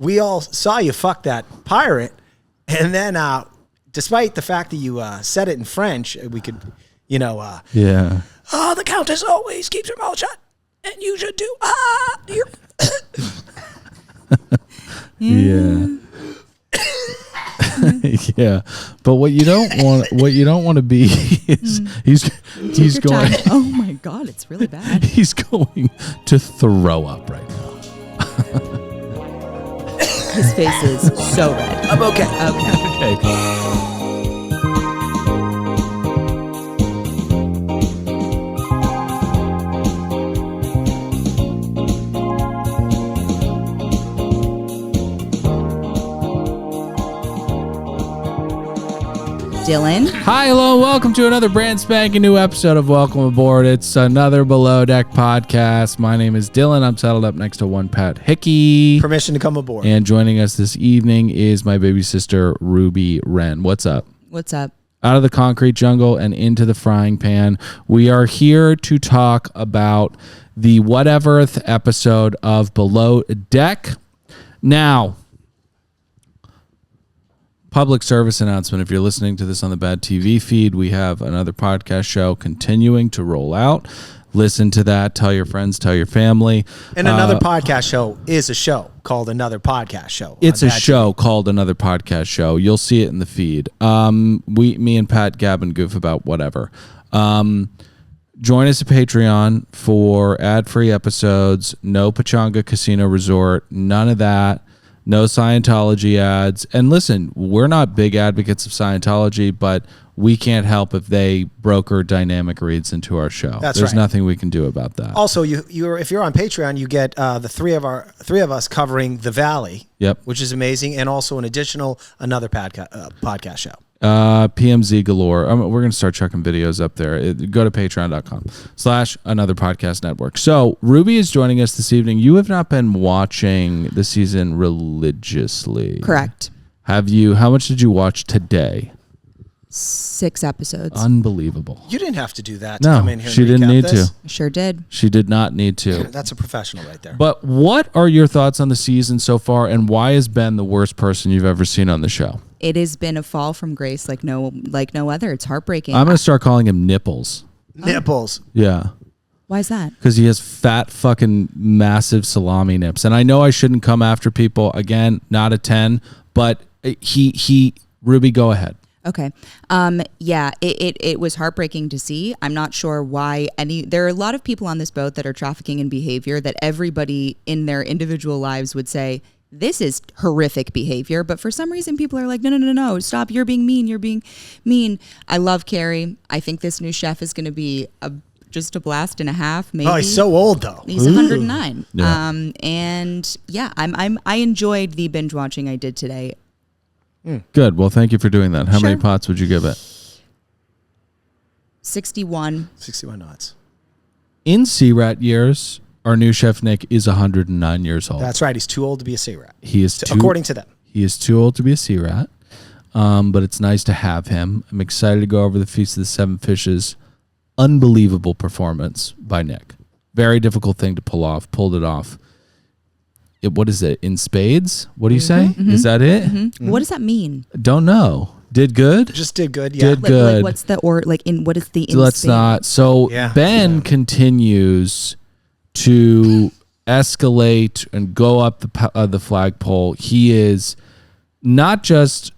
we all saw you fuck that pirate, and then despite the fact that you said it in French, we could, yeah. Oh, the Countess always keeps her mouth shut, and you should do. Yeah. Yeah, but what you don't want to be is he's going. Oh my God, it's really bad. He's going to throw up right now. His face is so red. I'm okay. Okay. Dylan. Hi, hello, welcome to another brand spanking new episode of Welcome Aboard. It's another Below Deck podcast. My name is Dylan. I'm saddled up next to one Pat Hickey. Permission to come aboard. And joining us this evening is my baby sister, Ruby Wren. What's up? What's up? Out of the concrete jungle and into the frying pan. We are here to talk about the whateverth episode of Below Deck. Now, public service announcement. If you're listening to this on the Bad TV feed, we have another podcast show continuing to roll out. Listen to that. Tell your friends, tell your family. And another podcast show is a show called Another Podcast Show. It's a show called Another Podcast Show. You'll see it in the feed. Me and Pat gab and goof about whatever. Join us at Patreon for ad-free episodes. No Pachanga Casino Resort. None of that. No Scientology ads. And listen, we're not big advocates of Scientology, but we can't help if they broker dynamic reads into our show. There's nothing we can do about that. Also, if you're on Patreon, you get the three of us covering The Valley. Yep. Which is amazing, and also another podcast show. PMZ galore. We're going to start chucking videos up there. Go to patreon.com/another podcast network. So Ruby is joining us this evening. You have not been watching the season religiously. Correct. Have you? How much did you watch today? 6 episodes. Unbelievable. You didn't have to do that to come in here and she didn't need this. to. Sure did. She did not need to. That's a professional right there. But what are your thoughts on the season so far, and why is Ben the worst person you've ever seen on the show? It has been a fall from grace like no other. It's heartbreaking. I'm going to start calling him Nipples. Nipples. Yeah. Why is that? Because he has fat fucking massive salami nips. And I know I shouldn't come after people. Again, not a 10, but Ruby, go ahead. Okay. Yeah, it was heartbreaking to see. I'm not sure why there are a lot of people on this boat that are trafficking in behavior that everybody in their individual lives would say, this is horrific behavior. But for some reason, people are like, no, stop. You're being mean. I love Carrie. I think this new chef is going to be just a blast and a half, maybe. Oh, he's so old, though. He's 109. Yeah. And yeah, I enjoyed the binge watching I did today. Good. Well, thank you for doing that. How many pots would you give it? 61. 61 knots. In C-Rat years, our new chef Nick is 109 years old. That's right. He's too old to be a C-Rat. He is according to them. He is too old to be a C-Rat. But it's nice to have him. I'm excited to go over the Feast of the Seven Fishes. Unbelievable performance by Nick. Very difficult thing to pull off. Pulled it off. What is it? In spades? What do you say? Mm-hmm. Is that it? Mm-hmm. What does that mean? Don't know. Did good? Just did good. Yeah. Did good. Like what's the what is the? Let's not. So yeah. Ben continues to escalate and go up the flagpole. He is not just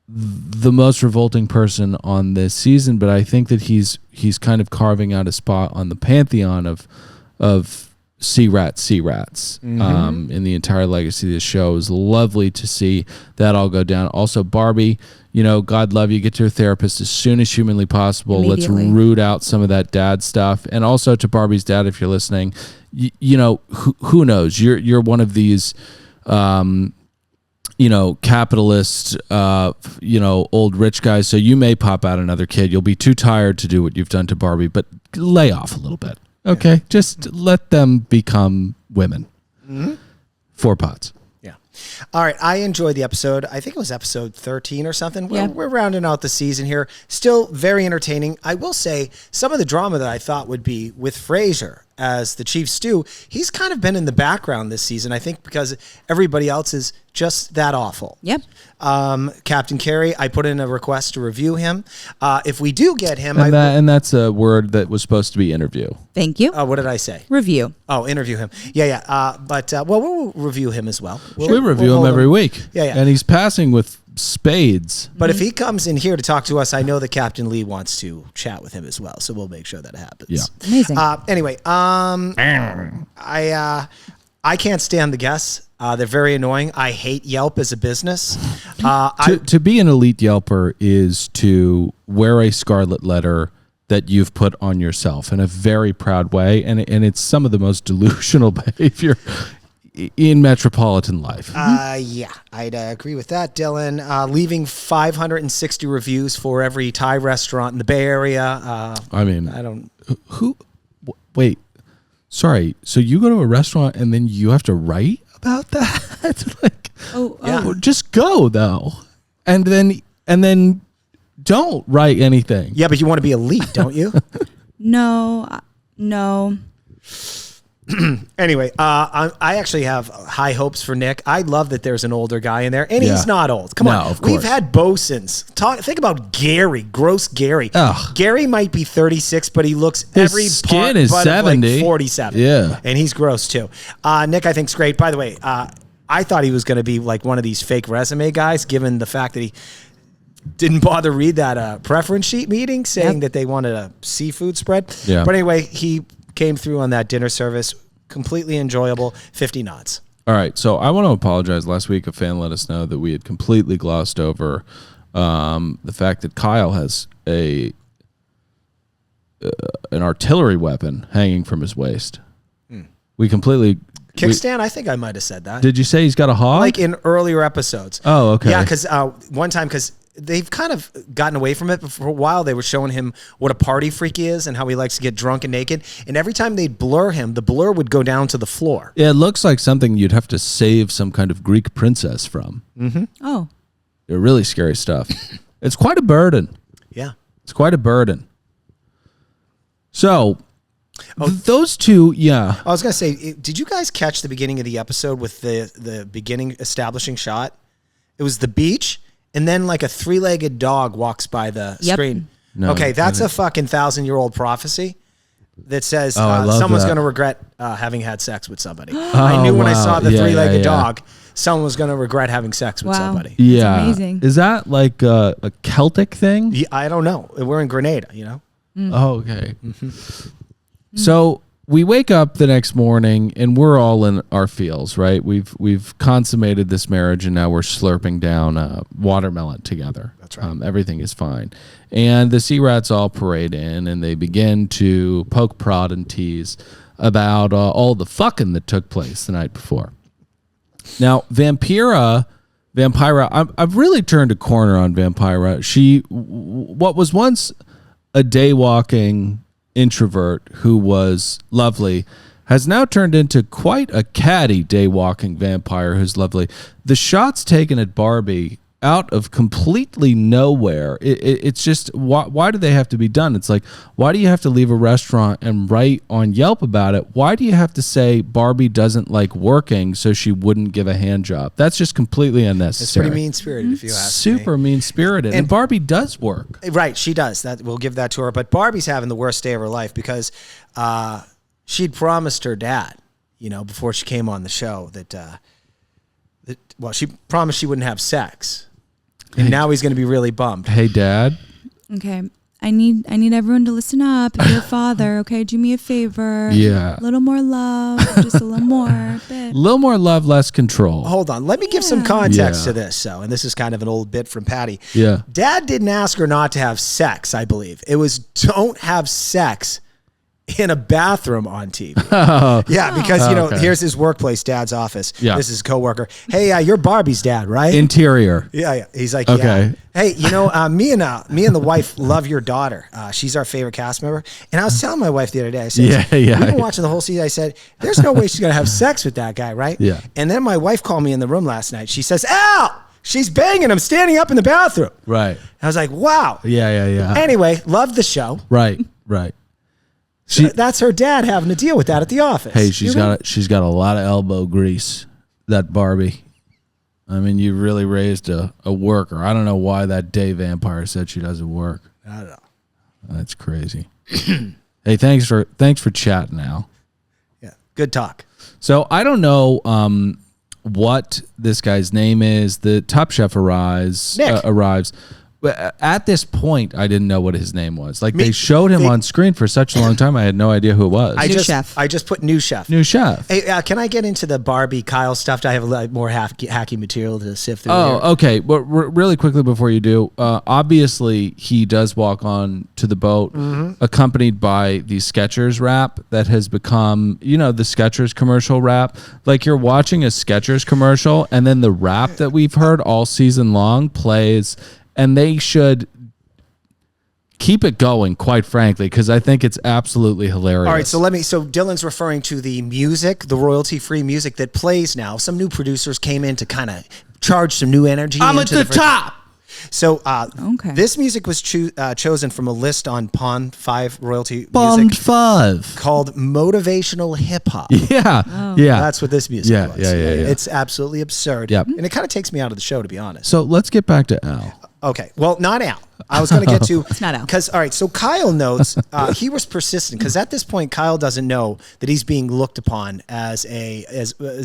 the most revolting person on this season, but I think that he's kind of carving out a spot on the pantheon of C-Rats in the entire legacy of the show. It was lovely to see that all go down. Also, Barbie, God love you. Get to a therapist as soon as humanly possible. Let's root out some of that dad stuff. And also to Barbie's dad, if you're listening, who knows? You're one of these, capitalist, old rich guys. So you may pop out another kid. You'll be too tired to do what you've done to Barbie, but lay off a little bit. Okay, just let them become women. Mm-hmm. 4 pots. Yeah. All right, I enjoyed the episode. I think it was episode 13 or something. We're rounding out the season here. Still very entertaining. I will say some of the drama that I thought would be with Frasier as the chief stew, he's kind of been in the background this season, I think, because everybody else is just that awful. Yep. Captain Carey, I put in a request to review him. If we do get him, and that's a word that was supposed to be interview. Thank you. what did I say? Review. Oh, interview him. Yeah. But we'll review him as well. We review him every week. Yeah. And he's passing with spades. But if he comes in here to talk to us, I know that Captain Lee wants to chat with him as well. So we'll make sure that happens. Yeah. Amazing. Anyway, I can't stand the guests. They're very annoying. I hate Yelp as a business. To be an elite Yelper is to wear a scarlet letter that you've put on yourself in a very proud way. And it's some of the most delusional behavior in metropolitan life. Yeah, I'd agree with that, Dylan. Leaving 560 reviews for every Thai restaurant in the Bay Area. I mean, I don't. Wait, sorry. So you go to a restaurant and then you have to write about that? Like, Yeah. just go though, and then don't write anything. Yeah, but you want to be elite, don't you? No. Anyway, I actually have high hopes for Nick. I love that there's an older guy in there, and he's not old. Come on, of course. We've had bosuns. Think about Gary, gross Gary. Ugh. Gary might be 36, but he looks His every skin part is but 70. of like 47. Yeah. And he's gross too. Nick, I think's great. By the way, I thought he was going to be like one of these fake resume guys, given the fact that he didn't bother read that preference sheet meeting saying that they wanted a seafood spread. Yeah. But anyway, he came through on that dinner service. Completely enjoyable. 50 knots. All right, so I want to apologize. Last week, a fan let us know that we had completely glossed over the fact that Kyle has an artillery weapon hanging from his waist. We completely Kickstand, I think I might have said that. Did you say he's got a hog? Like in earlier episodes. Oh, okay. Yeah, because one time, because they've kind of gotten away from it, but for a while they were showing him what a party freak he is and how he likes to get drunk and naked. And every time they'd blur him, the blur would go down to the floor. Yeah, it looks like something you'd have to save some kind of Greek princess from. Mm-hmm. Oh. They're really scary stuff. It's quite a burden. Yeah. It's quite a burden. So, those two, yeah. I was going to say, did you guys catch the beginning of the episode with the beginning establishing shot? It was the beach, and then like a 3-legged dog walks by the screen. No, okay, that's a fucking 1,000-year-old prophecy that says I love someone's that. going to regret having had sex with somebody. I knew when I saw the 3-legged dog, someone was going to regret having sex with somebody. Yeah. amazing. Is that like a Celtic thing? Yeah, I don't know. We're in Grenada, you know? Oh, okay. Mm-hmm. So we wake up the next morning and we're all in our feels, right? We've consummated this marriage and now we're slurping down watermelon together. That's right. Everything is fine. And the sea rats all parade in and they begin to poke, prod, and tease about all the fucking that took place the night before. Now, Vampira, I've really turned a corner on Vampira. What was once a day-walking introvert who was lovely has now turned into quite a catty day-walking vampire who's lovely. The shots taken at Barbie out of completely nowhere. It's just, why do they have to be done? It's like, why do you have to leave a restaurant and write on Yelp about it? Why do you have to say Barbie doesn't like working so she wouldn't give a hand job? That's just completely unnecessary. It's pretty mean-spirited, if you ask me. Super mean-spirited. And Barbie does work. Right, she does. That we'll give that to her. But Barbie's having the worst day of her life because she'd promised her dad, before she came on the show that she promised she wouldn't have sex. And now he's going to be really bummed. Hey, Dad. Okay. I need everyone to listen up. Your father, okay? Do me a favor. Yeah. A little more love. Just a little more. A little more love, less control. Hold on. Let me give some context to this. And this is kind of an old bit from Patty. Yeah. Dad didn't ask her not to have sex, I believe. It was don't have sex in a bathroom on TV. Yeah, because, here's his workplace, Dad's office. Yeah. This is his coworker. Hey, you're Barbie's dad, right? Interior. Yeah. He's like, okay. Yeah. Hey, me and the wife love your daughter. She's our favorite cast member. And I was telling my wife the other day, I said, we've been watching the whole season. I said, there's no way she's going to have sex with that guy, right? Yeah. And then my wife called me in the room last night. She says, Al, she's banging him standing up in the bathroom. Right. I was like, wow. Yeah. Anyway, love the show. Right. That's her dad having to deal with that at the office. Hey, she's got a lot of elbow grease, that Barbie. I mean, you really raised a worker. I don't know why that day Vampire said she doesn't work. I don't know. That's crazy. Hey, thanks for chatting, Al. Yeah, good talk. So I don't know what this guy's name is. The Top Chef arrives. But at this point, I didn't know what his name was. Like they showed him on screen for such a long time, I had no idea who it was. I just put new chef. New chef. Hey, can I get into the Barbie Kyle stuff? I have a lot more hacky material to sift through. Oh, okay. But really quickly before you do, obviously he does walk on to the boat, accompanied by the Skechers rap that has become, the Skechers commercial rap. Like you're watching a Skechers commercial, and then the rap that we've heard all season long plays. And they should keep it going, quite frankly, because I think it's absolutely hilarious. All right, so Dylan's referring to the music, the royalty-free music that plays now. Some new producers came in to kind of charge some new energy. I'm at the top. So this music was chosen from a list on Pond 5 royalty Pond music 5 called motivational hip hop. Yeah. That's what this music was. Yeah. It's absolutely absurd. Yep. And it kind of takes me out of the show, to be honest. So let's get back to Al. Okay, well, not Al. I was going to get to... It's not Al. Because, all right, so Kyle notes, he was persistent, because at this point, Kyle doesn't know that he's being looked upon as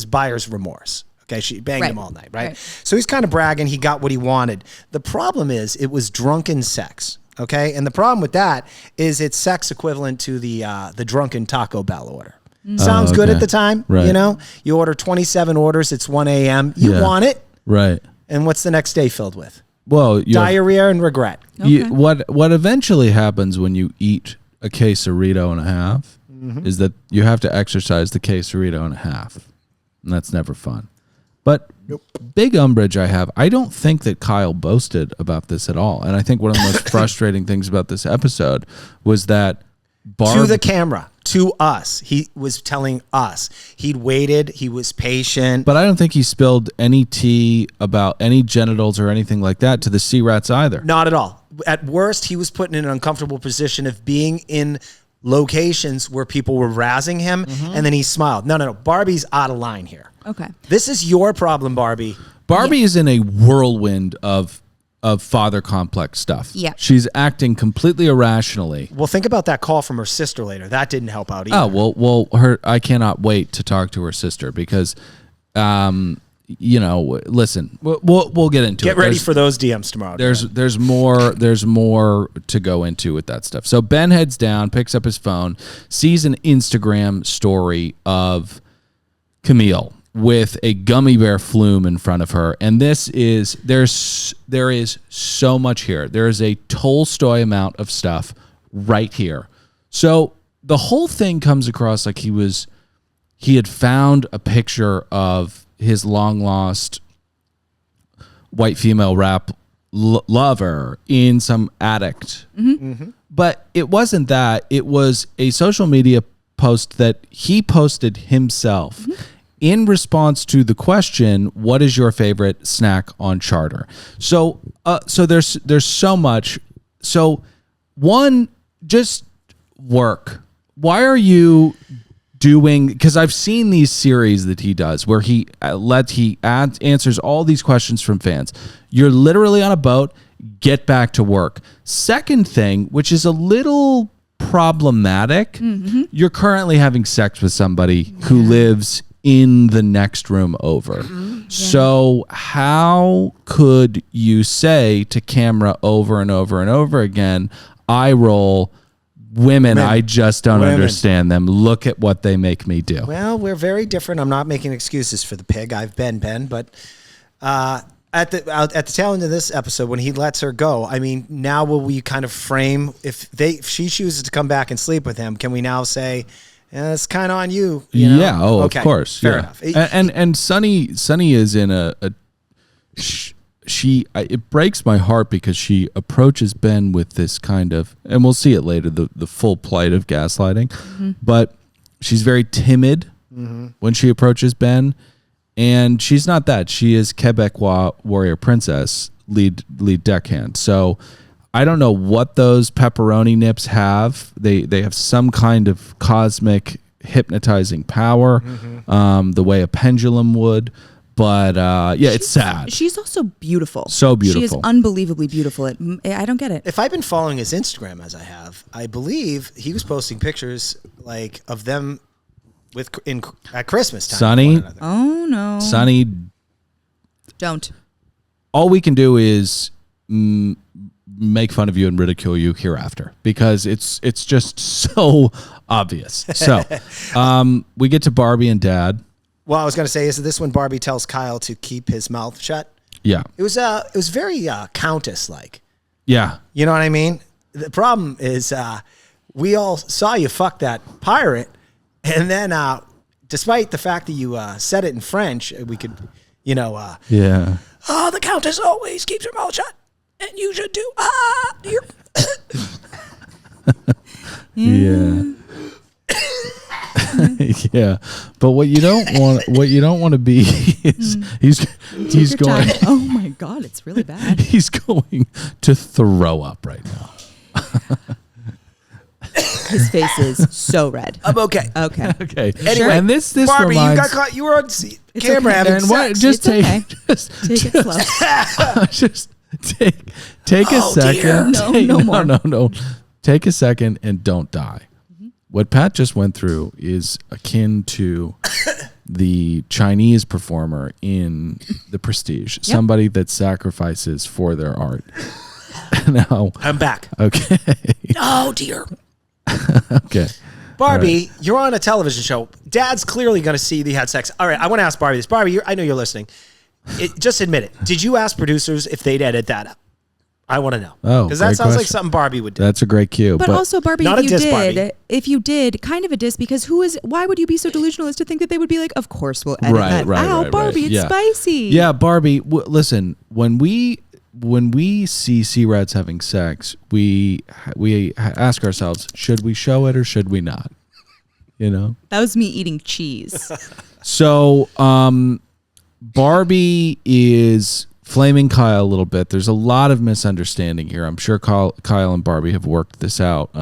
buyer's remorse. Okay, she banged him all night, right? So he's kind of bragging he got what he wanted. The problem is it was drunken sex, okay? And the problem with that is it's sex equivalent to the drunken Taco Bell order. Sounds good at the time, right. You order 27 orders, it's 1 a.m., you want it. Right. And what's the next day filled with? Well, diarrhea and regret. What eventually happens when you eat a quesarito and a half is that you have to exercise the quesarito and a half. And that's never fun. But big umbrage I have, I don't think that Kyle boasted about this at all. And I think one of the most frustrating things about this episode was that to the camera, to us, he was telling us he'd waited, he was patient. But I don't think he spilled any tea about any genitals or anything like that to the sea rats either. Not at all. At worst, he was put in an uncomfortable position of being in locations where people were razzing him, and then he smiled. No. Barbie's out of line here. Okay. This is your problem, Barbie. Barbie is in a whirlwind of father complex stuff. Yeah. She's acting completely irrationally. Well, think about that call from her sister later. That didn't help out either. Oh, I cannot wait to talk to her sister because, listen, we'll get into it. Get ready for those DMs tomorrow. There's more to go into with that stuff. So Ben heads down, picks up his phone, sees an Instagram story of Camille with a gummy bear flume in front of her, and there is so much here. There is a Tolstoy amount of stuff right here. So the whole thing comes across like he had found a picture of his long lost white female rap lover in some attic. But it wasn't that. It was a social media post that he posted himself in response to the question, what is your favorite snack on charter? So there's so much. So one, just work. Why are you doing, because I've seen these series that he does where he answers all these questions from fans. You're literally on a boat, get back to work. Second thing, which is a little problematic, you're currently having sex with somebody who lives in the next room over. So how could you say to camera over and over and over again, I roll, women, I just don't understand them. Look at what they make me do. Well, we're very different. I'm not making excuses for the pig. I've been Ben, but at the tail end of this episode, when he lets her go, I mean, now will we kind of frame if she chooses to come back and sleep with him? Can we now say, it's kind of on you? Yeah. Oh, okay. Of course. Fair enough. And Sunny is in it breaks my heart because she approaches Ben with this kind of, and we'll see it later, the full plight of gaslighting, but she's very timid when she approaches Ben, and she's not that. She is Quebecois warrior princess, lead deckhand. So I don't know what those pepperoni nips have. They have some kind of cosmic hypnotizing power, the way a pendulum would. But it's sad. She's also beautiful. So beautiful. She is unbelievably beautiful. I don't get it. If I've been following his Instagram as I have, I believe he was posting pictures like of them at Christmas time. Sonny. Oh no. Sonny. Don't. All we can do is make fun of you and ridicule you hereafter because it's just so obvious. So we get to Barbie and Dad. Well, I was going to say, is this when Barbie tells Kyle to keep his mouth shut? Yeah. It was very Countess like. Yeah. You know what I mean? The problem is we all saw you fuck that pirate, and then despite the fact that you said it in French, we could, Yeah. Oh, the Countess always keeps her mouth shut, and you should do. You're Yeah. Yeah, but what you don't want to be is he's going. Time. Oh my God, it's really bad. He's going to throw up right now. His face is so red. I'm okay. Okay. Okay. Anyway, and this Barbie, reminds, you got caught. You were on camera okay. having and what, sex. just It's take okay. Take it slow. just take a second. No more. No. Take a second and don't die. What Pat just went through is akin to the Chinese performer in The Prestige, somebody that sacrifices for their art. Now, I'm back. okay. Oh dear. Okay. Barbie, you're on a television show. Dad's clearly going to see that you had sex. All right, I want to ask Barbie this. Barbie, I know you're listening. Just admit it. Did you ask producers if they'd edit that up? I want to know. Oh, because that great sounds like question. something Barbie would do. That's a great cue. But also, Barbie, Not if a you diss, did, Barbie. if you did, kind of a diss, because why would you be so delusional as to think that they would be like, of course we'll edit that. Ow, Barbie, it's Yeah. spicy. Yeah, Barbie. Listen, when we see sea rats having sex, we ask ourselves, should we show it or should we not? That was me eating cheese. So, Barbie is flaming Kyle a little bit. There's a lot of misunderstanding here. I'm sure Kyle and Barbie have worked this out,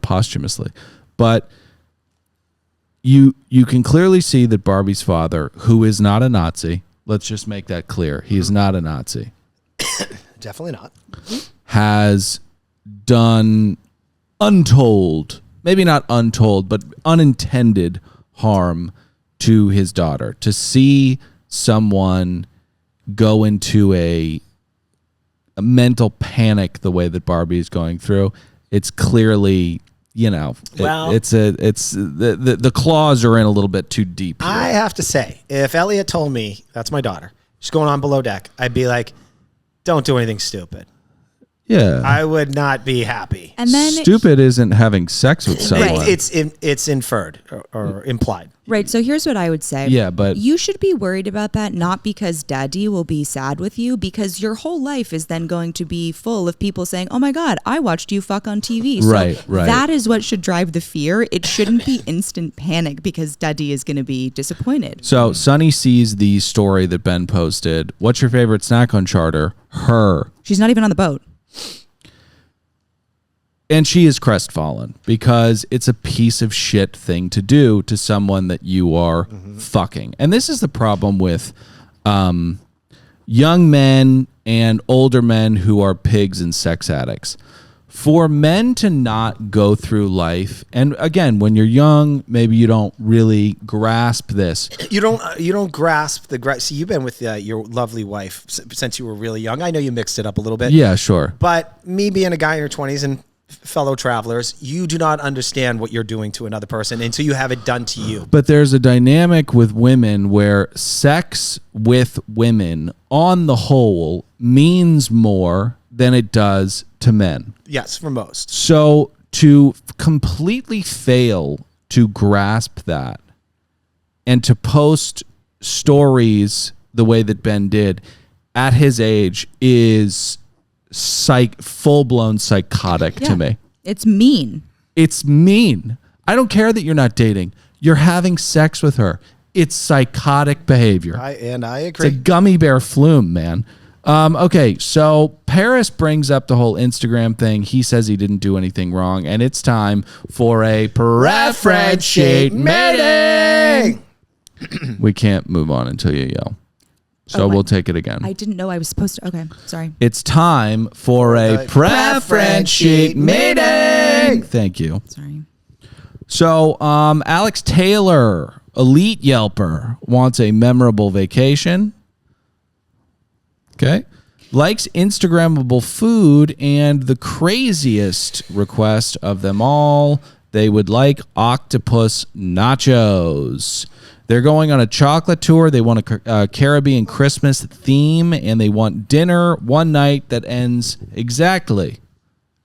posthumously. But you can clearly see that Barbie's father, who is not a Nazi, let's just make that clear. He is not a Nazi. Definitely not. Has done untold, maybe not untold, but unintended harm to his daughter. To see someone go into a mental panic the way that Barbie is going through, it's clearly, the claws are in a little bit too deep here. I have to say, if Elliot told me, that's my daughter, she's going on below deck, I'd be like, don't do anything stupid. Yeah. I would not be happy. And then stupid isn't having sex with someone. It's inferred or implied. Right. So here's what I would say. Yeah, but you should be worried about that, not because Daddy will be sad with you, because your whole life is then going to be full of people saying, "Oh my God, I watched you fuck on TV." So right. that is what should drive the fear. It shouldn't be instant panic because Daddy is going to be disappointed. So Sonny sees the story that Ben posted. What's your favorite snack on charter? Her. She's not even on the boat. And she is crestfallen because it's a piece of shit thing to do to someone that you are fucking. And this is the problem with young men and older men who are pigs and sex addicts. For men to not go through life, and again, when you're young, maybe you don't really grasp this. You don't grasp See, you've been with your lovely wife since you were really young. I know you mixed it up a little bit. Yeah, sure. But me being a guy in your 20s and fellow travelers, you do not understand what you're doing to another person until you have it done to you. But there's a dynamic with women where sex with women, on the whole, means more than it does to men. Yes, for most. So to completely fail to grasp that and to post stories the way that Ben did at his age is full-blown psychotic to me. It's mean. It's mean. I don't care that you're not dating. You're having sex with her. It's psychotic behavior. I agree. It's a gummy bear flume, man. Okay, so Paris brings up the whole Instagram thing. He says he didn't do anything wrong, and it's time for a preference sheet meeting. We can't move on until you yell. So we'll take it again. I didn't know I was supposed to. Okay, sorry. It's time for a preference sheet meeting. Thank you. Sorry. So, Alex Taylor, elite Yelper, wants a memorable vacation. Okay. Likes Instagrammable food, and the craziest request of them all, they would like Octopus Nachos. They're going on a chocolate tour. They want a Caribbean Christmas theme, and they want dinner one night that ends exactly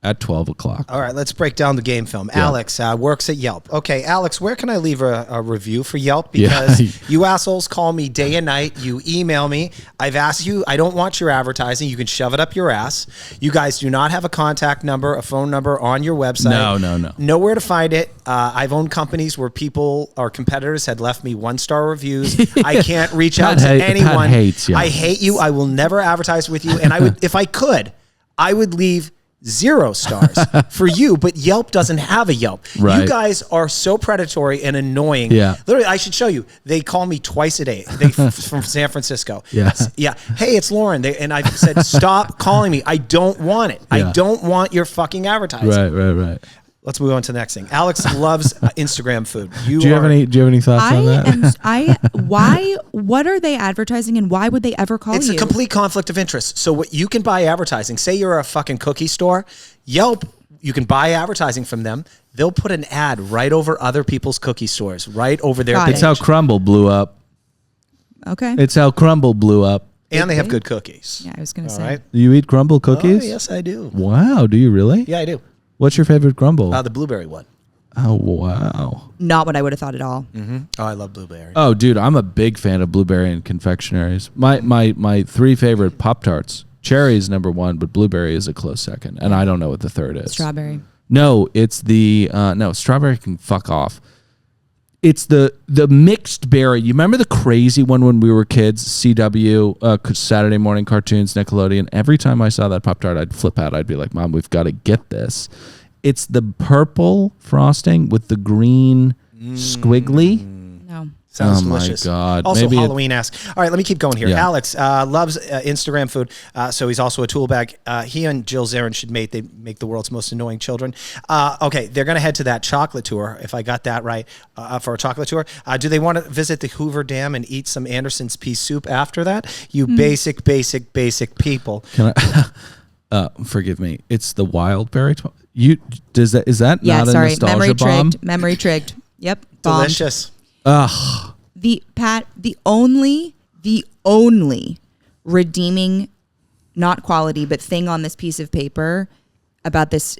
at 12 o'clock. All right, let's break down the game film. Yeah. Alex works at Yelp. Okay, Alex, where can I leave a review for Yelp? Because you assholes call me day and night. You email me. I've asked you. I don't want your advertising. You can shove it up your ass. You guys do not have a contact number, a phone number on your website. No. Nowhere to find it. I've owned companies where people or competitors had left me 1-star reviews. I can't reach out to anyone. Pat hates you. I hate you. I will never advertise with you. And I would, if I could, I would leave 0 stars for you, but Yelp doesn't have a Yelp. Right. You guys are so predatory and annoying. Yeah. Literally, I should show you. They call me twice a day. They from San Francisco. Yeah. Yeah. Hey, it's Lauren. And I said, stop calling me. I don't want it. Yeah. I don't want your fucking advertising. Right. Let's move on to the next thing. Alex loves Instagram food. Do you have any thoughts on that? What are they advertising, and why would they ever call you? It's a complete conflict of interest. So what you can buy advertising. Say you're a fucking cookie store. Yelp, you can buy advertising from them. They'll put an ad right over other people's cookie stores, right over their page. It's how Crumble blew up. Okay. It's how Crumble blew up. And they have good cookies. Yeah, I was going to say. Right? Do you eat Crumble cookies? Oh, yes, I do. Wow, do you really? Yeah, I do. What's your favorite Crumble? The blueberry one. Oh, wow. Not what I would have thought at all. Mm-hmm. Oh, I love blueberry. Oh, dude, I'm a big fan of blueberry and confectionaries. My 3 favorite Pop-Tarts. Cherry is number 1, but blueberry is a close second. And I don't know what the third is. Strawberry. No, it's the... no, strawberry can fuck off. It's the mixed berry. You remember the crazy one when we were kids? CW, Saturday morning cartoons, Nickelodeon. Every time I saw that Pop-Tart, I'd flip out. I'd be like, Mom, we've got to get this. It's the purple frosting with the green squiggly. No. Sounds delicious. My God. Also Maybe Halloween-esque. All right, let me keep going here. Yeah. Alex loves Instagram food, so he's also a tool bag. He and Jill Zarin should mate. They make the world's most annoying children. Okay, they're going to head to that chocolate tour, if I got that right, for a chocolate tour. Do they want to visit the Hoover Dam and eat some Anderson's pea soup after that? You basic people. Can I... forgive me. It's the wildberry. Is that not a nostalgia bomb? Memory trigged. Yep. Bombed. Delicious. Ugh. The only redeeming, not quality, but thing on this piece of paper about this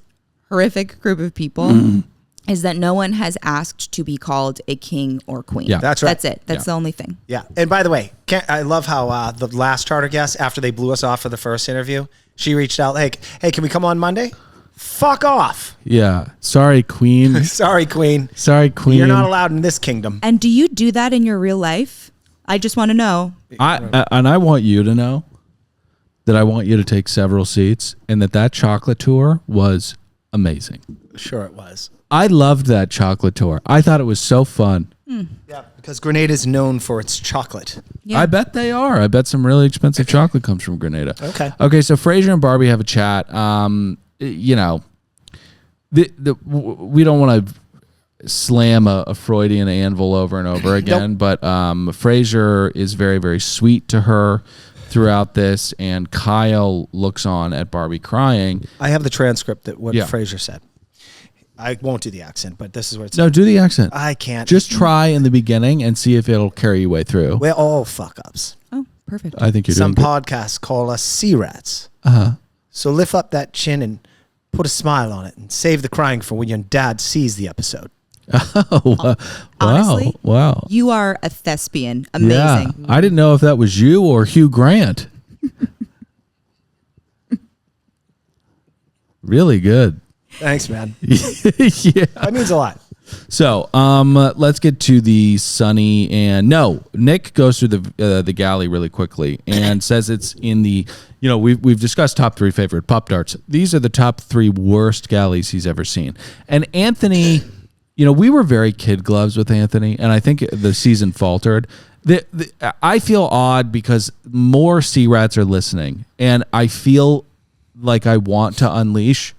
horrific group of people is that no one has asked to be called a king or queen. Yeah. That's right. That's it. That's the only thing. Yeah. And by the way, I love how the last charter guest, after they blew us off for the first interview, she reached out, hey, can we come on Monday? Fuck off. Yeah. Sorry, Queen. Sorry, Queen. Sorry, Queen. You're not allowed in this kingdom. And do you do that in your real life? I just want to know. I want you to know that I want you to take several seats and that chocolate tour was amazing. Sure it was. I loved that chocolate tour. I thought it was so fun. Yeah, because Grenada is known for its chocolate. Yeah. I bet they are. I bet some really expensive chocolate comes from Grenada. Okay, so Frasier and Barbie have a chat. You know, we don't want to slam a Freudian anvil over and over again, but Frasier is very, very sweet to her throughout this, and Kyle looks on at Barbie crying. I have the transcript that what Frasier said. I won't do the accent, but this is what it's. No, do the accent. I can't. Just try in the beginning and see if it'll carry your way through. We're all fuck-ups. Oh, perfect. I think you're Some doing podcasts call us sea rats. Uh-huh. So lift up that chin and put a smile on it and save the crying for when your dad sees the episode. Oh, Honestly, wow. You are a thespian. Amazing. Yeah. I didn't know if that was you or Hugh Grant. Really good. Thanks, man. Yeah. That means a lot. So, let's get to the Sunny and Nick goes through the galley really quickly and says it's in the, we've discussed top 3 favorite Pop Tarts. These are the top 3 worst galleys he's ever seen. And Anthony, we were very kid gloves with Anthony, and I think the season faltered. I feel odd because more sea rats are listening, and I feel like I want to unleash,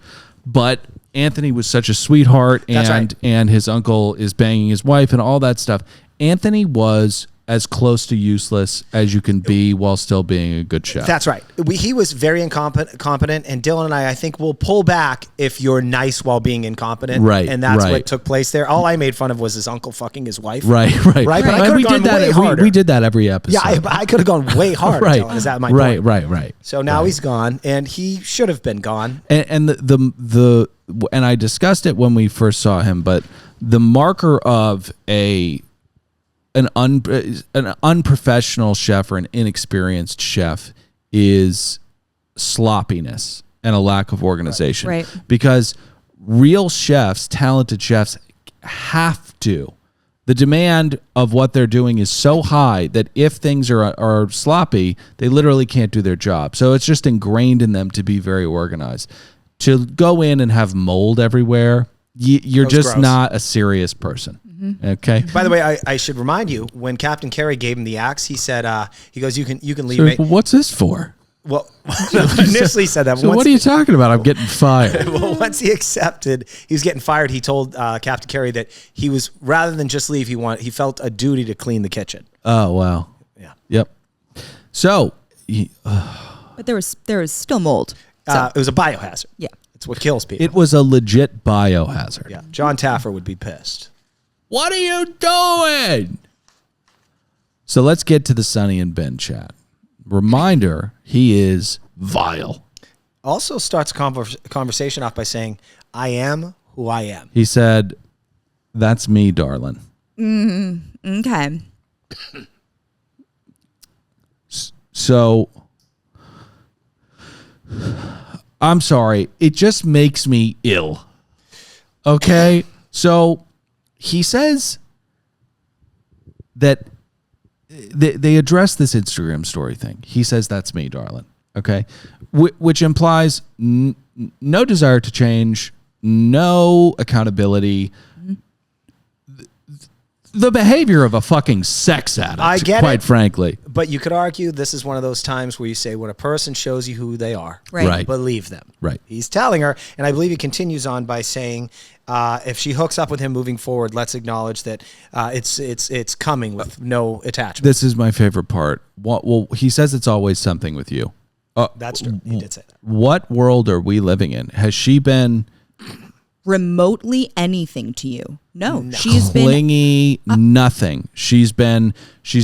but Anthony was such a sweetheart, and his uncle is banging his wife and all that stuff. Anthony was as close to useless as you can be while still being a good chef. That's right. He was very incompetent, and Dylan and I think will pull back if you're nice while being incompetent. Right. And that's what took place there. All I made fun of was his uncle fucking his wife. Right. But I could have gone way harder. We did that every episode. Yeah, I could have gone way harder. Right. Dylan. Is that my point? Right. So now he's gone, and he should have been gone. And and I discussed it when we first saw him, but the marker of an unprofessional chef or an inexperienced chef is sloppiness and a lack of organization. Right. Because real chefs, talented chefs, have to. The demand of what they're doing is so high that if things are sloppy, they literally can't do their job. So it's just ingrained in them to be very organized. To go in and have mold everywhere, you're just gross. not a serious person. Okay. By the way, I should remind you, when Captain Kerry gave him the axe, he said, he goes, you can leave me. What's this for? Well, initially said that. So what are you talking about? I'm getting fired. Well, once he accepted he was getting fired, he told Captain Kerry that he was, rather than just leave, he felt a duty to clean the kitchen. Oh, wow. Yeah. Yep. So. But there was still mold. So. It was a biohazard. Yeah. It's what kills people. It was a legit biohazard. Yeah. John Taffer would be pissed. What are you doing? So let's get to the Sonny and Ben chat. Reminder, he is vile. Also starts conversation off by saying, I am who I am. He said, that's me, darling. Okay. So, I'm sorry. It just makes me ill. Okay? So, he says that they address this Instagram story thing. He says, that's me, darling. Okay? Which implies no desire to change, no accountability. The behavior of a fucking sex addict, I get quite it. frankly. But you could argue this is one of those times where you say, when a person shows you who they are, Right. believe them. Right. He's telling her, and I believe he continues on by saying, if she hooks up with him moving forward, let's acknowledge that it's coming with no attachment. This is my favorite part. Well, he says it's always something with you. That's true. He did say that. What world are we living in? Has she been Remotely anything to you? No. She's been clingy, nothing. She's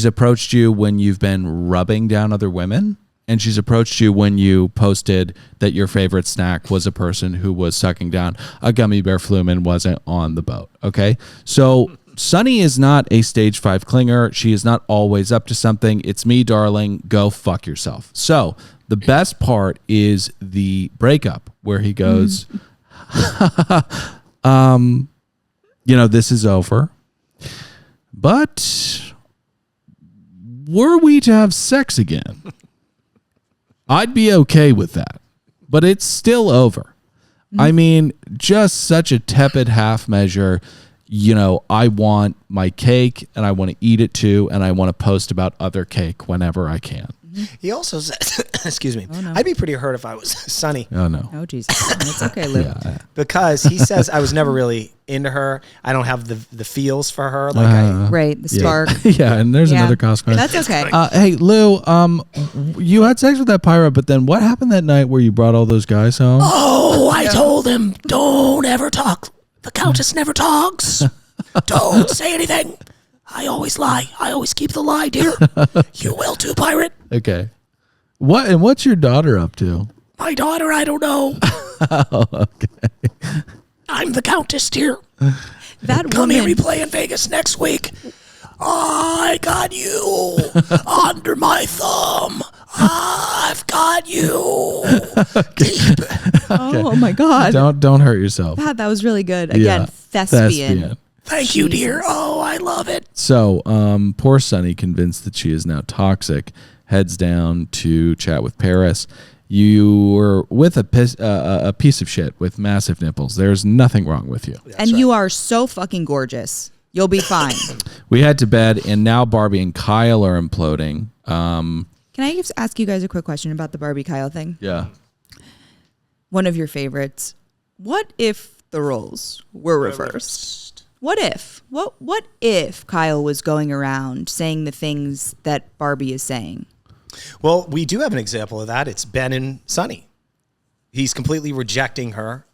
approached you when you've been rubbing down other women, and she's approached you when you posted that your favorite snack was a person who was sucking down a gummy bear flume and wasn't on the boat. Okay? So Sunny is not a stage 5 clinger. She is not always up to something. It's me, darling. Go fuck yourself. So the best part is the breakup where he goes, this is over. But were we to have sex again, I'd be okay with that. But it's still over. I mean, just such a tepid half measure. I want my cake and I want to eat it too, and I want to post about other cake whenever I can. He also said, excuse me, no. I'd be pretty hurt if I was Sunny. Oh, no. Oh, Jesus. It's okay, Lou. Because he says, I was never really into her. I don't have the feels for her. Right, the spark. Yeah, and there's another Costco. That's okay. Hey, Lou, you had sex with that pirate, but then what happened that night where you brought all those guys home? Oh, I told him, don't ever talk. The Countess never talks. Don't say anything. I always lie. I always keep the lie, dear. You will too, pirate. Okay. What's your daughter up to? My daughter, I don't know. Oh, okay. I'm the Countess, dear. That Come woman. here, we play in Vegas next week. I got you under my thumb. I've got you deep. Oh my God. Don't hurt yourself. God, that was really good. Again, Yeah. thespian. Thank you, dear. Oh, I love it. So, poor Sunny, convinced that she is now toxic, heads down to chat with Paris. You were with a piece of shit with massive nipples. There's nothing wrong with you. That's right. You are so fucking gorgeous. You'll be fine. We head to bed, and now Barbie and Kyle are imploding. Can I just ask you guys a quick question about the Barbie Kyle thing? Yeah. One of your favorites. What if the roles were reversed? What if? What if Kyle was going around saying the things that Barbie is saying? Well, we do have an example of that. It's Ben and Sunny. He's completely rejecting her.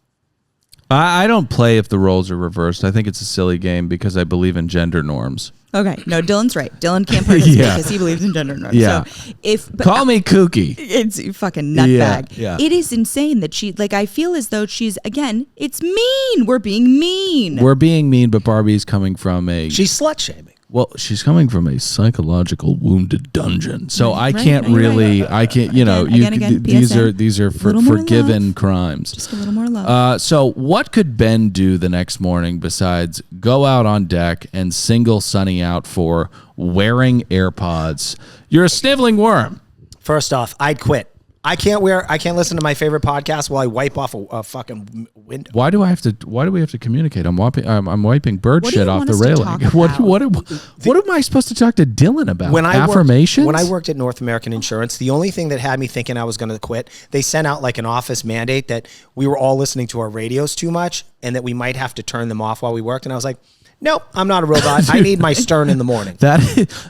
I don't play if the roles are reversed. I think it's a silly game because I believe in gender norms. Okay. No, Dylan's right. Dylan can't participate because he believes in gender norms. Yeah. So Call me kooky. It's fucking nutbag. Yeah. It is insane that I feel as though she's, again, it's mean. We're being mean. We're being mean, but Barbie's coming from She's slut shaming. Well, she's coming from a psychological wounded dungeon, so I can't Again, these are forgiven crimes. Just a little more love. So what could Ben do the next morning besides go out on deck and single Sunny out for wearing AirPods? You're a sniveling worm. First off, I'd quit. I can't listen to my favorite podcast while I wipe off a fucking window. Why do we have to communicate? I'm wiping bird What shit off the railing. What am I supposed to talk to Dylan about? Affirmations? When I worked at North American Insurance, the only thing that had me thinking I was going to quit, they sent out like an office mandate that we were all listening to our radios too much and that we might have to turn them off while we worked. And I was like, nope, I'm not a robot. I need my Stern in the morning.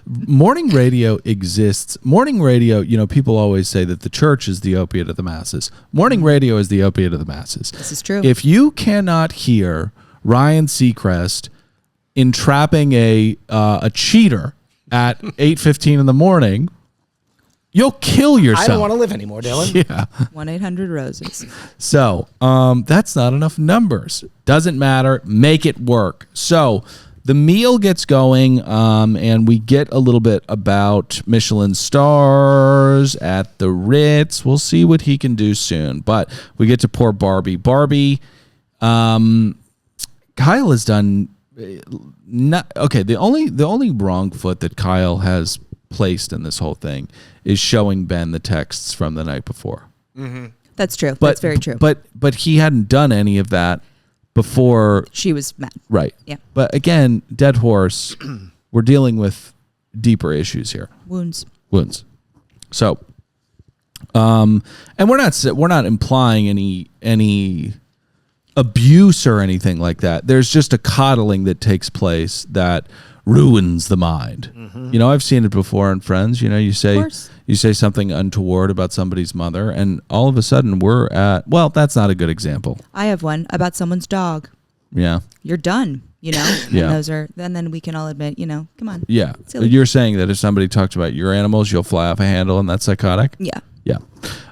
Morning radio exists. Morning radio, people always say that the church is the opiate of the masses. Morning radio is the opiate of the masses. This is true. If you cannot hear Ryan Seacrest entrapping a cheater at 8:15 in the morning, you'll kill yourself. I don't want to live anymore, Dylan. Yeah. 1-800-ROSES. So that's not enough numbers. Doesn't matter. Make it work. So the meal gets going, and we get a little bit about Michelin stars at the Ritz. We'll see what he can do soon. But we get to poor Barbie. Barbie, Kyle has done okay. The only wrong foot that Kyle has placed in this whole thing is showing Ben the texts from the night before. Mm-hmm. That's true. That's very true. But he hadn't done any of that before she was mad. Right. Yeah. But again, dead horse. We're dealing with deeper issues here. Wounds. So, and we're not implying any abuse or anything like that. There's just a coddling that takes place that ruins the mind. Mm-hmm. I've seen it before in friends. You say something untoward about somebody's mother, and all of a sudden we're at, well, that's not a good example. I have one about someone's dog. Yeah. You're done, Yeah. And then we can all admit, come on. Yeah. Silly. You're saying that if somebody talks about your animals, you'll fly off a handle and that's psychotic? Yeah. Yeah.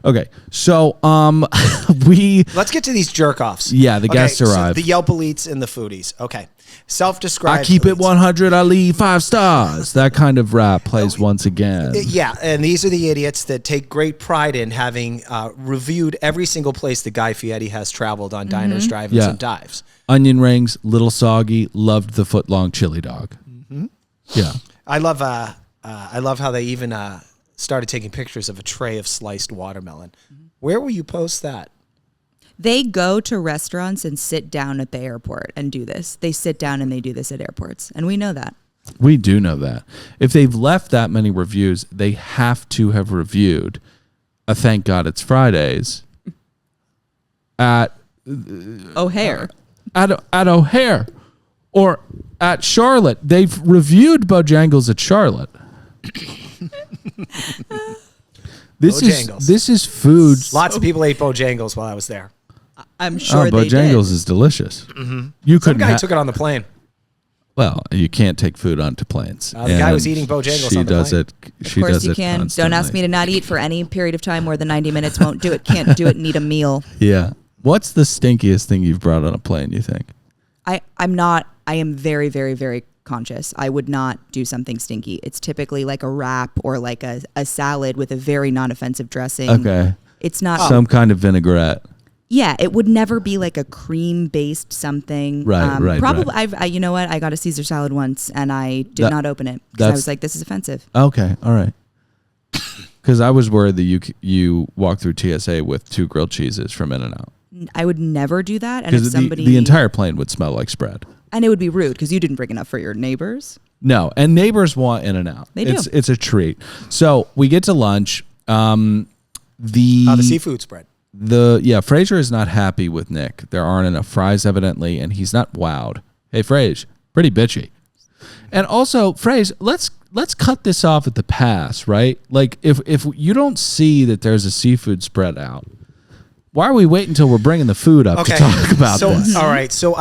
Okay. So, let's get to these jerk-offs. Yeah, the guests arrive. So the Yelp elites and the foodies. Okay. Self-described. I keep it 100, I leave 5 stars. That kind of rap plays once again. Yeah, and these are the idiots that take great pride in having reviewed every single place that Guy Fieri has traveled on diners, drive-ins, and dives. Onion rings, little soggy, loved the foot-long chili dog. Mm-hmm. Yeah. I love how they even started taking pictures of a tray of sliced watermelon. Where will you post that? They go to restaurants and sit down at the airport and do this. They sit down and they do this at airports. And we know that. We do know that. If they've left that many reviews, they have to have reviewed a Thank God It's Fridays at O'Hare. At O'Hare or at Charlotte. They've reviewed Bojangles at Charlotte. This is food. Lots of people ate Bojangles while I was there. I'm sure they did. Bojangles is delicious. Mm-hmm. Some guy took it on the plane. Well, you can't take food onto planes. The guy was eating Bojangles on the plane. Of course you can. Constantly. Don't ask me to not eat for any period of time more than 90 minutes. Won't do it. Can't do it. Need a meal. Yeah. What's the stinkiest thing you've brought on a plane, you think? I am very, very, very conscious. I would not do something stinky. It's typically like a wrap or like a salad with a very non-offensive dressing. Okay. It's not some kind of vinaigrette. Yeah, it would never be like a cream-based something. Right. Probably, you know what? I got a Caesar salad once, and I did not open it because I was like, "This is offensive." Okay, all right. Because I was worried that you walked through TSA with 2 grilled cheeses from In-N-Out. I would never do that. And if Because somebody, the entire plane would smell like spread. and it would be rude because you didn't bring enough for your neighbors. No, and neighbors want In-N-Out. They do. It's a treat. So we get to lunch. The seafood spread. Fraser is not happy with Nick. There aren't enough fries, evidently, and he's not wowed. Hey, Frase, pretty bitchy. And also, Frase, let's cut this off at the pass, right? Like, if you don't see that there's a seafood spread out, why are we waiting until we're bringing the food up to talk about this? All right, so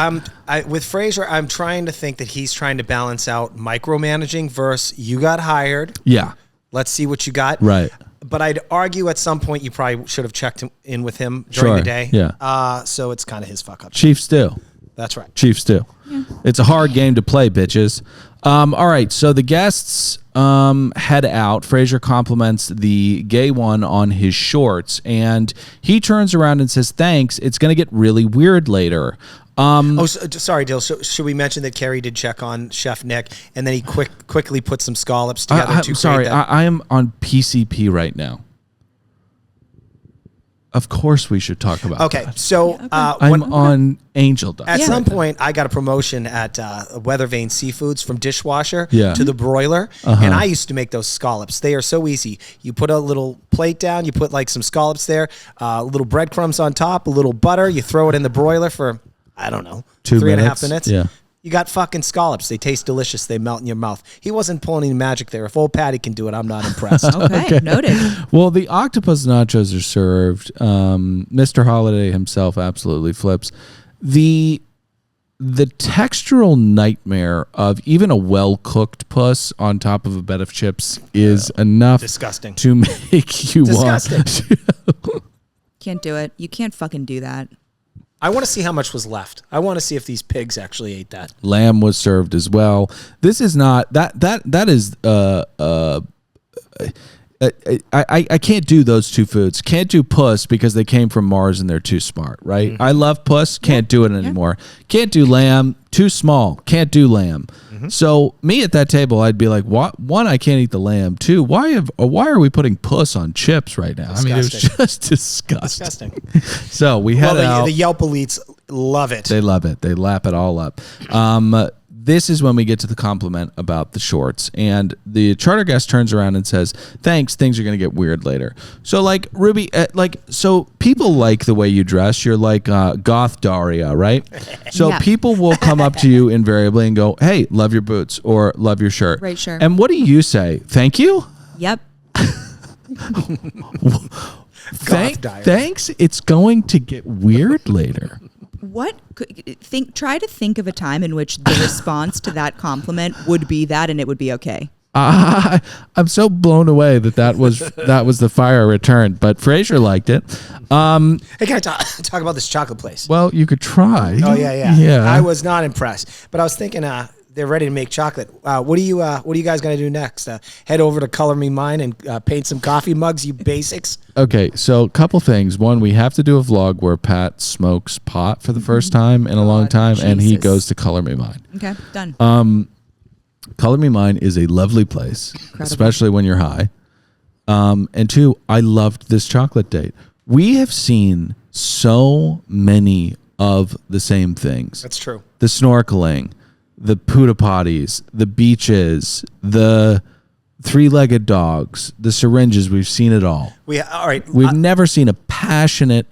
with Fraser, I'm trying to think that he's trying to balance out micromanaging versus you got hired. Yeah. Let's see what you got. Right. But I'd argue at some point you probably should have checked in with him during the day. Yeah. So it's kind of his fuck up. Chiefs do. That's right. Chiefs do. Yeah. It's a hard game to play, bitches. All right, so the guests head out. Fraser compliments the gay one on his shorts, and he turns around and says, "Thanks. It's going to get really weird later." Sorry, Dill. So should we mention that Kerry did check on Chef Nick, and then he quickly put some scallops together to create sorry, that? I am on PCP right now. Of course we should talk about Okay, that. so I'm on Angel Dust. At some point, I got a promotion at Weather Vane Seafoods from dishwasher to the broiler, and I used to make those scallops. They are so easy. You put a little plate down, you put like some scallops there, little breadcrumbs on top, a little butter, you throw it in the broiler for, I don't know, 3.5 minutes. Yeah. You got fucking scallops. They taste delicious. They melt in your mouth. He wasn't pulling any magic there. If old Patty can do it, I'm not impressed. Okay, noted. Well, the octopus nachos are served. Mr. Holiday himself absolutely flips. The textural nightmare of even a well-cooked puss on top of a bed of chips is enough Disgusting. to make you want. Can't do it. You can't fucking do that. I want to see how much was left. I want to see if these pigs actually ate that. Lamb was served as well. This is not that is I can't do those two foods. Can't do puss because they came from Mars and they're too smart, right? Mm-hmm. I love puss, can't do it anymore. Can't do lamb, too small, can't do lamb. Mm-hmm. So me at that table, I'd be like, what? One, I can't eat the lamb. Two, why are we putting puss on chips right now? Disgusting. I mean, it was just disgusting. So we had the Yelp elites love it. They love it. They lap it all up. This is when we get to the compliment about the shorts, and the charter guest turns around and says, "Thanks, things are going to get weird later." So, like, Ruby, so people like the way you dress. You're like goth Daria, right? So Yeah. people will come up to you invariably and go, "Hey, love your boots," or "Love your shirt." Right, sure. And what do you say? Thank you. Yep. Thanks. It's going to get weird later. Try to think of a time in which the response to that compliment would be that, and it would be okay. I'm so blown away that was the fire returned, but Fraser liked it. Hey, can I talk about this chocolate place? Well, you could try. Oh yeah. Yeah. I was not impressed, but I was thinking they're ready to make chocolate. What are you guys gonna do next? Head over to Color Me Mine and paint some coffee mugs, you basics. Okay, so a couple things. One, we have to do a vlog where Pat smokes pot for the first time in a long time, and he goes to Color Me Mine. Okay, done. Color Me Mine is a lovely place, especially when you're high. And two, I loved this chocolate date. We have seen so many of the same things. That's true. The snorkeling, the puta potties, the beaches, the three-legged dogs, the syringes. We've seen it all. We've never seen a passionate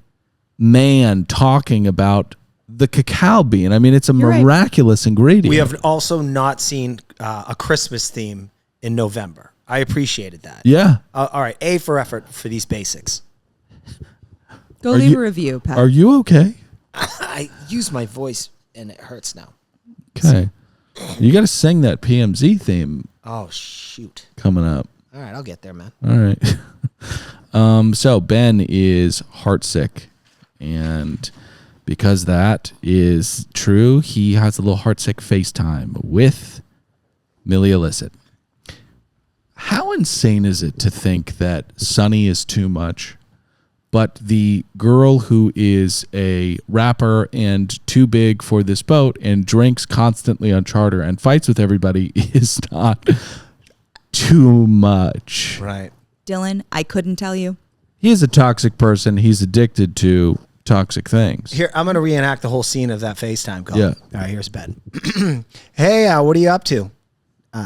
man talking about the cacao bean. I mean, it's a miraculous ingredient. We have also not seen a Christmas theme in November. I appreciated that. Yeah. All right. A for effort for these basics. Go leave a review, Pat. Are you okay? I use my voice and it hurts now. Okay. You got to sing that PMZ theme. Oh, shoot. Coming up. All right. I'll get there, man. All right. So Ben is heartsick, and because that is true, he has a little heartsick FaceTime with Millie Illicit. How insane is it to think that Sunny is too much, but the girl who is a rapper and too big for this boat and drinks constantly on charter and fights with everybody is not too much. Right. Dylan, I couldn't tell you. He is a toxic person. He's addicted to toxic things. Here, I'm going to reenact the whole scene of that FaceTime call. Yeah. All right, here's Ben. Hey, what are you up to?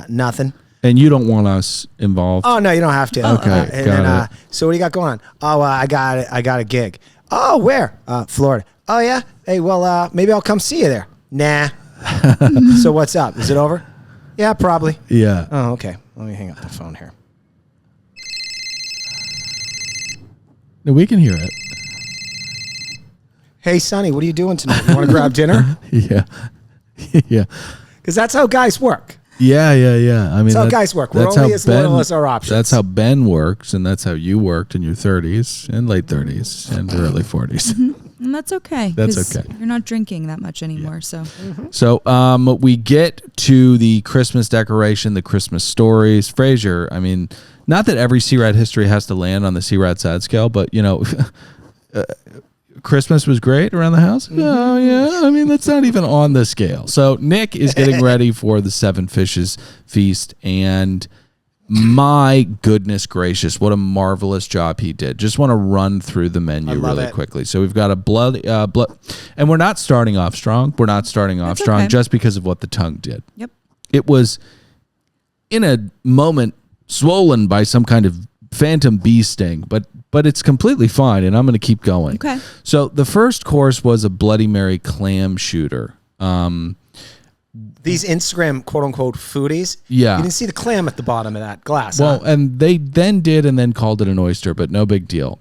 Nothing. And you don't want us involved. Oh, no, you don't have to. Okay, And got then, it. so what do you got going on? Oh, I got a gig. Oh, where? Florida. Oh, yeah? Hey, well, maybe I'll come see you there. Nah. So what's up? Is it over? Yeah, probably. Yeah. Oh, okay. Let me hang up the phone here. No, we can hear it. Hey, Sonny, what are you doing tonight? You want to grab dinner? Yeah. Yeah. Because that's how guys work. Yeah. I mean, That's how guys work. We're that's only how as loyal as our options. That's how Ben works, and that's how you worked in your 30s and late 30s and early 40s. And that's okay. That's 'cause okay. You're not drinking that much anymore, so. So we get to the Christmas decoration, the Christmas stories. Frasier, I mean, not that every C-Rad history has to land on the C-Rad sad scale, but, you know, Christmas was great around the house. Oh, yeah. I mean, that's not even on the scale. So Nick is getting ready for the Seven Fishes feast, and my goodness gracious, what a marvelous job he did. Just want to run through the menu really quickly. So we've got a blood, and we're not starting off strong. We're not starting off strong okay. just because of what the tongue did. Yep. It was in a moment swollen by some kind of phantom bee sting, but it's completely fine, and I'm going to keep going. Okay. So the first course was a Bloody Mary clam shooter. These Instagram quote-unquote foodies, Yeah. you didn't see the clam at the bottom of that glass. Well, huh? and they then did and then called it an oyster, but no big deal.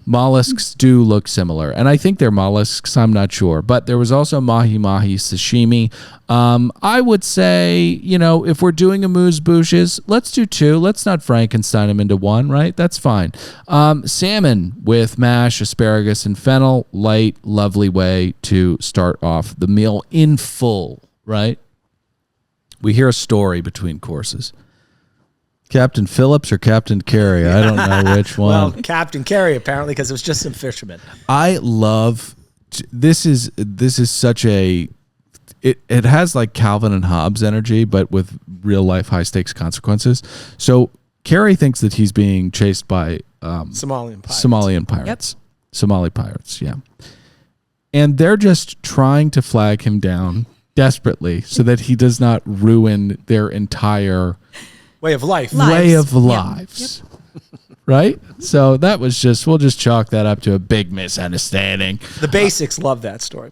Mollusks do look similar, and I think they're mollusks. I'm not sure, but there was also mahi-mahi sashimi. I would say, you know, if we're doing amuse-bouches, let's do two. Let's not Frankenstein them into one, right? That's fine. Salmon with mash, asparagus, and fennel. Light, lovely way to start off the meal in full, right? We hear a story between courses. Captain Phillips or Captain Carey? I don't know which one. Well, Captain Carey apparently, because it was just some fishermen. I love this is such a it has like Calvin and Hobbes energy, but with real life high stakes consequences. So Carey thinks that he's being chased by Somalian pirates. Somali pirates, yeah. And they're just trying to flag him down desperately so that he does not ruin their entire Way of life. way of lives. Right? So that was we'll just chalk that up to a big misunderstanding. The basics love that story.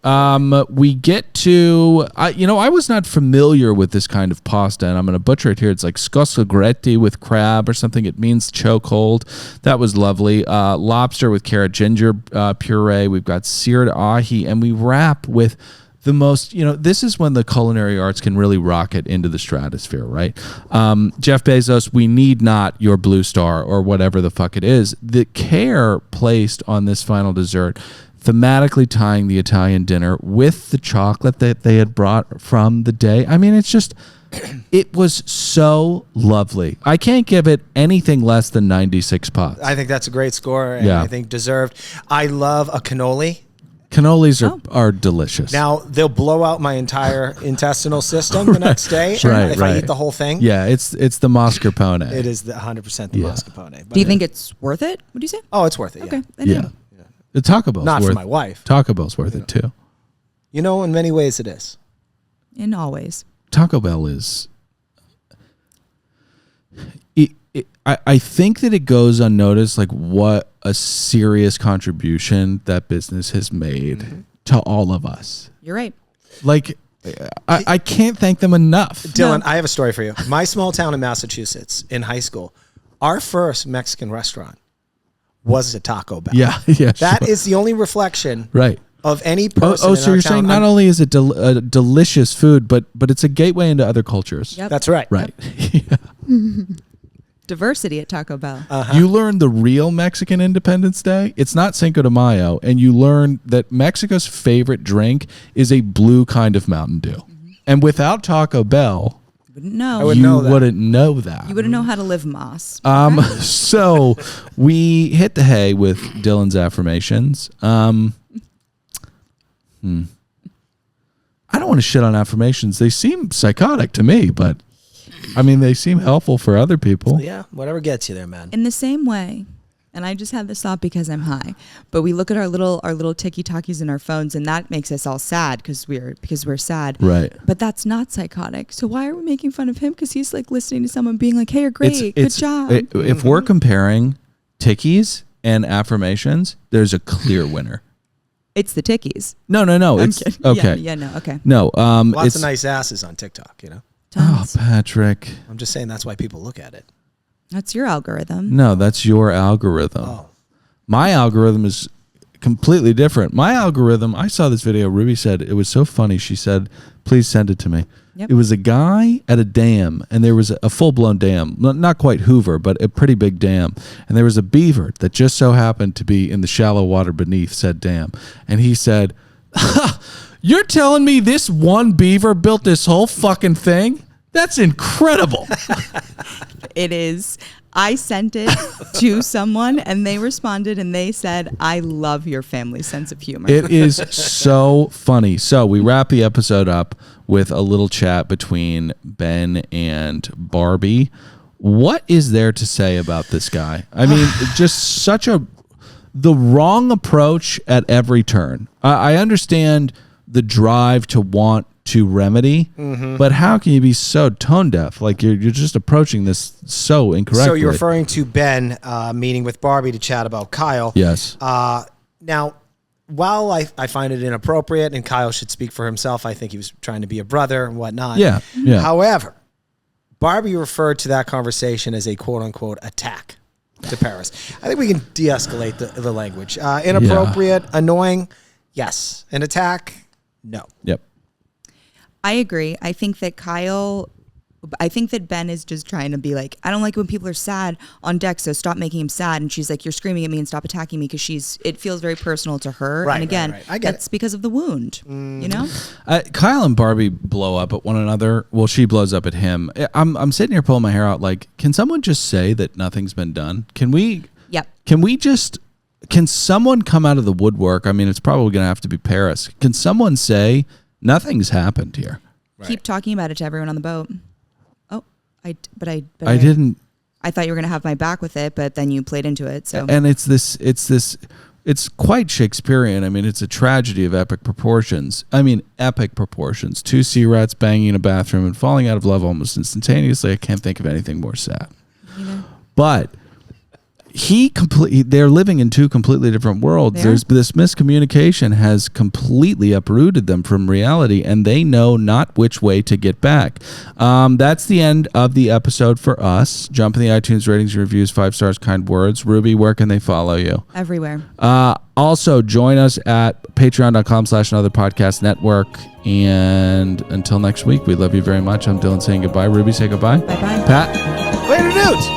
We get to, I was not familiar with this kind of pasta, and I'm going to butcher it here. It's like scoscagretti with crab or something. It means chokehold. That was lovely. Lobster with carrot ginger puree. We've got seared ahi, and we wrap with the most, this is when the culinary arts can really rocket into the stratosphere, right? Jeff Bezos, we need not your Blue Star or whatever the fuck it is. The care placed on this final dessert, thematically tying the Italian dinner with the chocolate that they had brought from the day. I mean, it's just, it was so lovely. I can't give it anything less than 96 pots. I think that's a great score, and Yeah. I think deserved. I love a cannoli. Cannolis are delicious. Now, they'll blow out my entire intestinal system the next day if I eat the whole thing. Yeah, it's the mascarpone. It is 100% the mascarpone. Do you think it's worth it? What do you say? Oh, it's worth it, Okay. yeah. Then Yeah. The Taco Bell's Not worth for my wife. Taco Bell's worth it too. In many ways it is. In all ways. Taco Bell is. I think that it goes unnoticed, like what a serious contribution that business has made to all of us. You're right. Like, I can't thank them enough. Dylan, I have a story for you. My small town in Massachusetts, in high school, our first Mexican restaurant was a Taco Bell. Yeah. That is the only reflection right. of any person. So you're saying not only is it delicious food, but it's a gateway into other cultures. Yep. That's right. Right. Diversity at Taco Bell. You learn the real Mexican Independence Day. It's not Cinco de Mayo. And you learn that Mexico's favorite drink is a blue kind of Mountain Dew. And without Taco Bell, Wouldn't know. I wouldn't you know that. wouldn't know that. You wouldn't know how to live moss. So we hit the hay with Dylan's affirmations. I don't want to shit on affirmations. They seem psychotic to me, but I mean, they seem helpful for other people. Yeah, whatever gets you there, man. In the same way, and I just had this thought because I'm high, but we look at our little ticky-talkies in our phones, and that makes us all sad because we're sad. Right. But that's not psychotic. So why are we making fun of him? Because he's like listening to someone being like, "Hey, you're great, good job." If we're comparing tickies and affirmations, there's a clear winner. It's the tickies. No. I'm It's kidding. okay. Yeah, no, okay. No. Lots it's, of nice asses on TikTok, Oh, Tons. Patrick. I'm just saying that's why people look at it. That's your algorithm. No, that's your algorithm. Oh. My algorithm is completely different. My algorithm, I saw this video. Ruby said it was so funny. She said, please send it to me. Yep. It was a guy at a dam, and there was a full-blown dam. Not quite Hoover, but a pretty big dam. And there was a beaver that just so happened to be in the shallow water beneath said dam. And he said, you're telling me this one beaver built this whole fucking thing? That's incredible. It is. I sent it to someone and they responded and they said, "I love your family sense of humor." It is so funny. So we wrap the episode up with a little chat between Ben and Barbie. What is there to say about this guy? I mean, just the wrong approach at every turn. I understand the drive to want to remedy, but how can you be so tone deaf? Like you're just approaching this so incorrectly. So you're referring to Ben meeting with Barbie to chat about Kyle. Yes. Now, while I find it inappropriate and Kyle should speak for himself, I think he was trying to be a brother and whatnot. Yeah. However, Barbie referred to that conversation as a quote-unquote attack to Paris. I think we can de-escalate the language. Inappropriate, annoying, yes. An attack, no. Yep. I agree. I think that Ben is just trying to be like, I don't like when people are sad on deck, so stop making him sad. And she's like, you're screaming at me and stop attacking me because it feels very personal to her. Right, and again, right. I get that's because of the wound, you know? Kyle and Barbie blow up at one another. Well, she blows up at him. I'm sitting here pulling my hair out. Like, can someone just say that nothing's been done? Can we? Yep. Can someone come out of the woodwork? I mean, it's probably going to have to be Paris. Can someone say nothing's happened here? Right. Keep talking about it to everyone on the boat. Oh, I didn't. I thought you were going to have my back with it, but then you played into it. So, And it's quite Shakespearean. I mean, it's a tragedy of epic proportions. Two sea rats banging in a bathroom and falling out of love almost instantaneously. I can't think of anything more sad. But they're living in two completely different worlds. There's this miscommunication has completely uprooted them from reality, and they know not which way to get back. That's the end of the episode for us. Jump in the iTunes ratings and reviews, 5 stars, kind words. Ruby, where can they follow you? everywhere. Also, join us at patreon.com/another podcast network. And until next week, we love you very much. I'm Dylan saying goodbye. Ruby, say goodbye. Bye-bye. Pat? Later, dudes.